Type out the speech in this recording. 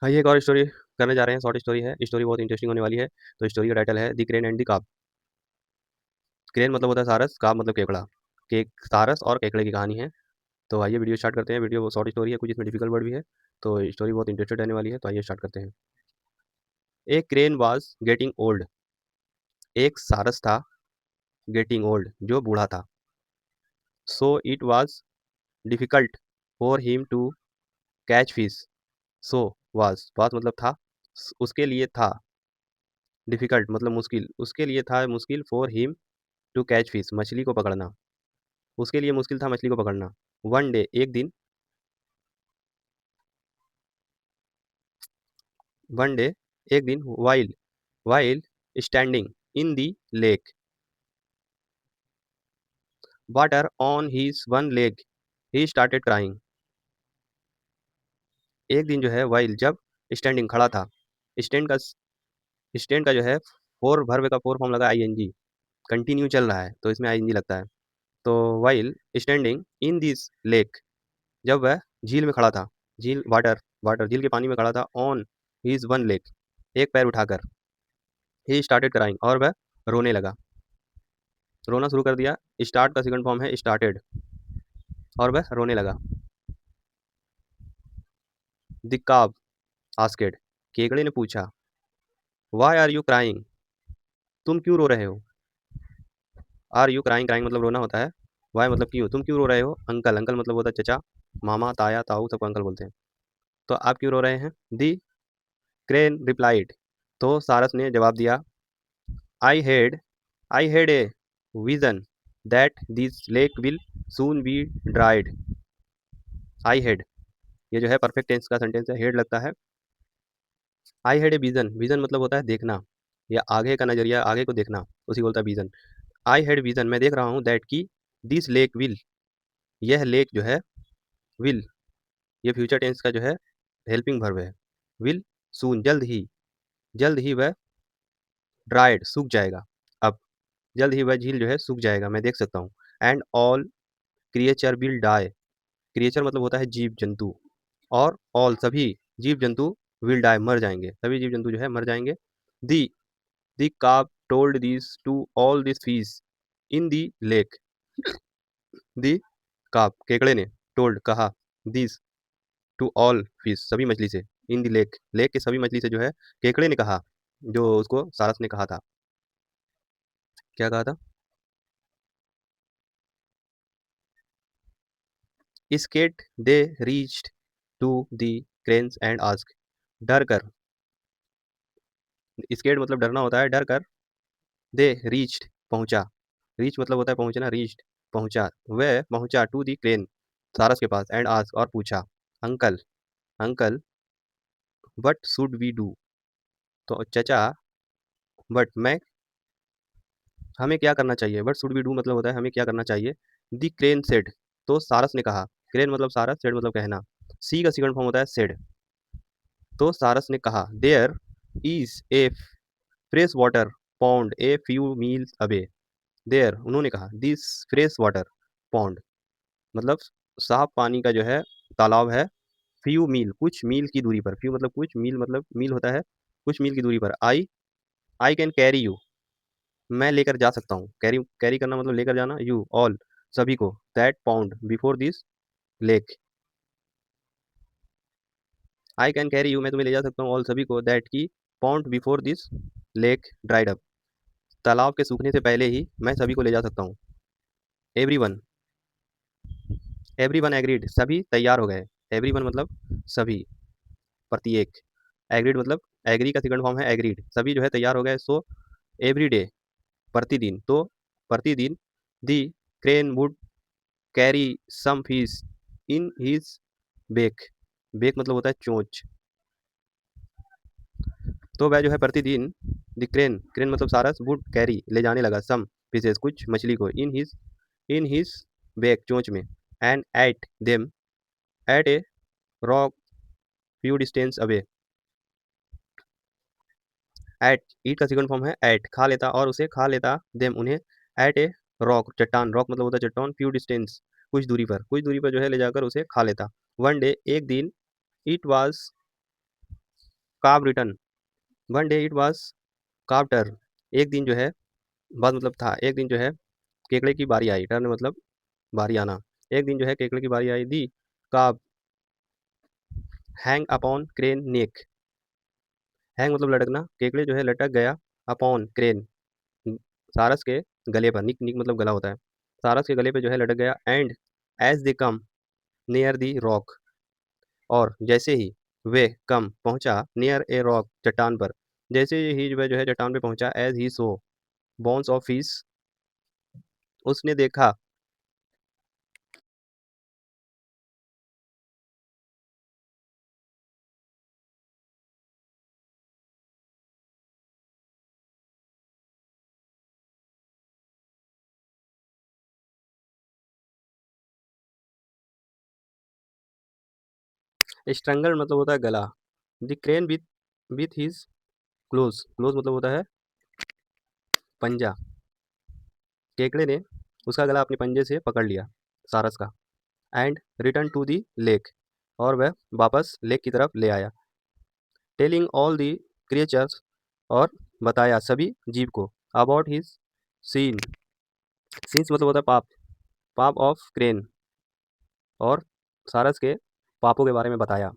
हाँ, ये एक और स्टोरी करने जा रहे हैं, शॉर्ट स्टोरी है। स्टोरी बहुत इंटरेस्टिंग होने वाली है। तो स्टोरी का टाइटल है the crane and the crab. Crane मतलब होता है सारस, काब मतलब केकड़ा। सारस और केकड़े की कहानी है। तो आइए वीडियो स्टार्ट करते हैं। वीडियो शॉर्ट स्टोरी है, कुछ इसमें डिफिकल्ट वर्ड भी है। तो स्टोरी बहुत इंटरेस्टेड रहने वाली है। तो आइए स्टार्ट करते हैं। एक क्रेन वाज गेटिंग ओल्ड। एक सारस था गेटिंग ओल्ड, जो बूढ़ा था। So it was difficult for him to catch fish. So was मतलब था, उसके लिए था। डिफिकल्ट मतलब मुश्किल, उसके लिए था मुश्किल। For him to catch fish, मछली को पकड़ना। उसके लिए मुश्किल था मछली को पकड़ना। वन डे, एक दिन। वन डे, एक दिन। While while standing in the lake, water on his one leg, he started crying. एक दिन जो है, वाइल जब, स्टैंडिंग खड़ा था। स्टैंड का जो है फोर, भरवे का फोर फॉर्म लगा आईएनजी। कंटिन्यू चल रहा है तो इसमें आईएनजी लगता है। तो while standing in this lake, जब वह झील में खड़ा था। झील, वाटर, वाटर झील के पानी में खड़ा था। ऑन हिज वन लेग, एक पैर उठाकर। ही स्टार्टेड क्राइंग, और वह रोने लगा, रोना शुरू कर दिया। स्टार्ट का सेकंड फॉर्म है स्टार्टेड, और वह रोने लगा। द काब आस्केड, केकड़े ने पूछा। वाई आर यू क्राइंग, तुम क्यों रो रहे हो। आर यू क्राइंग, क्राइंग मतलब रोना होता है। वाई मतलब क्यों, तुम क्यों रो रहे हो। अंकल, अंकल मतलब होता है चचा, मामा, ताया, ताऊ, सबको अंकल बोलते हैं। तो आप क्यों रो रहे हैं। दी क्रेन रिप्लाइड, तो सारस ने जवाब दिया। I had I had a vision that this lake will soon be dried. I had, ये जो है परफेक्ट टेंस का सेंटेंस है। हेड लगता है। I had a vision, vision मतलब होता है देखना, या आगे का नजरिया, आगे को देखना, उसी को बोलता है विजन। आई हैड विजन, मैं देख रहा हूँ। दैट की, दिस लेक विल, यह लेक जो है, विल, ये फ्यूचर टेंस का जो है हेल्पिंग वर्ब है। विल सून, जल्द ही वह, ड्राइड सूख जाएगा। अब जल्द ही वह झील जो है सूख जाएगा, मैं देख सकता हूँ। And all creature will die, creature मतलब होता है जीव जंतु, और ऑल सभी जीव जंतु, विल डाई मर जाएंगे, सभी जीव जंतु जो है मर जाएंगे। The the crab told this to all this fish in the lake. The crab, केकड़े ने, टोल्ड कहा, दिस टू ऑल फिश, सभी मछली से। इन दी लेक, लेक के सभी मछली से जो है, केकड़े ने कहा, जो उसको सारस ने कहा था। क्या कहा था। Scared they reached to the cranes and ask, डर कर, स्केट मतलब डरना होता है, डर कर। दे रीच्ड पहुंचा, रीच मतलब होता है पहुंचना, रीच्ड पहुंचा। वह पहुंचा टू दी क्रेन, सारस के पास। एंड आस्क, और पूछा। Uncle, uncle, what should we do, तो चचा, बट मैं, हमें क्या करना चाहिए। व्हाट शुड वी डू मतलब होता है हमें क्या करना चाहिए। दी क्रेन सेड, तो सारस ने कहा। क्रेन मतलब सारस, सेड मतलब कहना। सी का सेकंड फॉर्म होता है सेड। तो सारस ने कहा। There is a fresh water pond a few miles away. There, उन्होंने कहा। दिस फ्रेश वाटर पॉन्ड मतलब साफ पानी का जो है तालाब है। फ्यू मील, कुछ मील की दूरी पर। फ्यू मतलब कुछ, मील मतलब मील होता है कुछ मील की दूरी पर। आई कैन कैरी यू, मैं लेकर जा सकता हूँ। कैरी, कैरी करना मतलब लेकर जाना। यू ऑल, सभी को। That pound before this lake, I can carry you, मैं तुम्हें ले जा सकता हूँ। ऑल सभी को। दैट की, pound before this lake dried up, तालाब के सूखने से पहले ही मैं सभी को ले जा सकता हूँ। Every one, every one agreed, सभी तैयार हो गए। एवरी वन मतलब सभी, प्रत्येक। एग्रीड मतलब, एग्री का सेकंड फॉर्म है एग्रीड, सभी जो है तैयार हो गए। सो एवरी डे, प्रतिदिन। तो प्रतिदिन, the crane would carry some fish in his beak, beak मतलब होता है चोंच। तो वह जो है प्रतिदिन, द क्रेन, क्रेन मतलब सारस, वुड कैरी ले जाने लगा, सम फिशेस कुछ मछली को, इन हिज बेक चोंच में। And ate them at a rock few distance away. Ate, eat का सेकंड फॉर्म है एट, खा लेता, और उसे खा लेता। देम उन्हें। एट ए रॉक, चट्टान, रॉक मतलब होता है चट्टान। फ्यू डिस्टेंस, कुछ दूरी पर, कुछ दूरी पर जो है ले जाकर उसे खा लेता। वन डे, एक दिन। It was crab return, one day it was crab turn, एक दिन जो है, बाद मतलब था, एक दिन जो है केकड़े की बारी आई, टर्न मतलब बारी आना, एक दिन जो है केकड़े की बारी आई, दी काब हैंग अपॉन क्रेन नेक, हैंग मतलब लटकना, केकड़े जो है लटक गया, अपॉन क्रेन सारस के गले पर, निक निक मतलब गला होता है, सारस के गले पे जो है लटक गया, and as they came near the rock, और जैसे ही वे कम पहुंचा, नियर ए रॉक चट्टान पर, जैसे ही वह जो है चट्टान पे पहुंचा, as he saw bones of fish, उसने देखा स्ट्रंगल मतलब होता है गला, the crane with his claws, claws मतलब होता है पंजा, केकड़े ने उसका गला अपने पंजे से पकड़ लिया, सारस का, and return to the lake, और वह वापस लेक की तरफ ले आया, टेलिंग ऑल दी क्रिएचर्स, और बताया सभी जीव को, अबाउट हिज सीन, सीन्स मतलब होता है पाप, पाप ऑफ क्रेन, और सारस के पापों के बारे में बताया,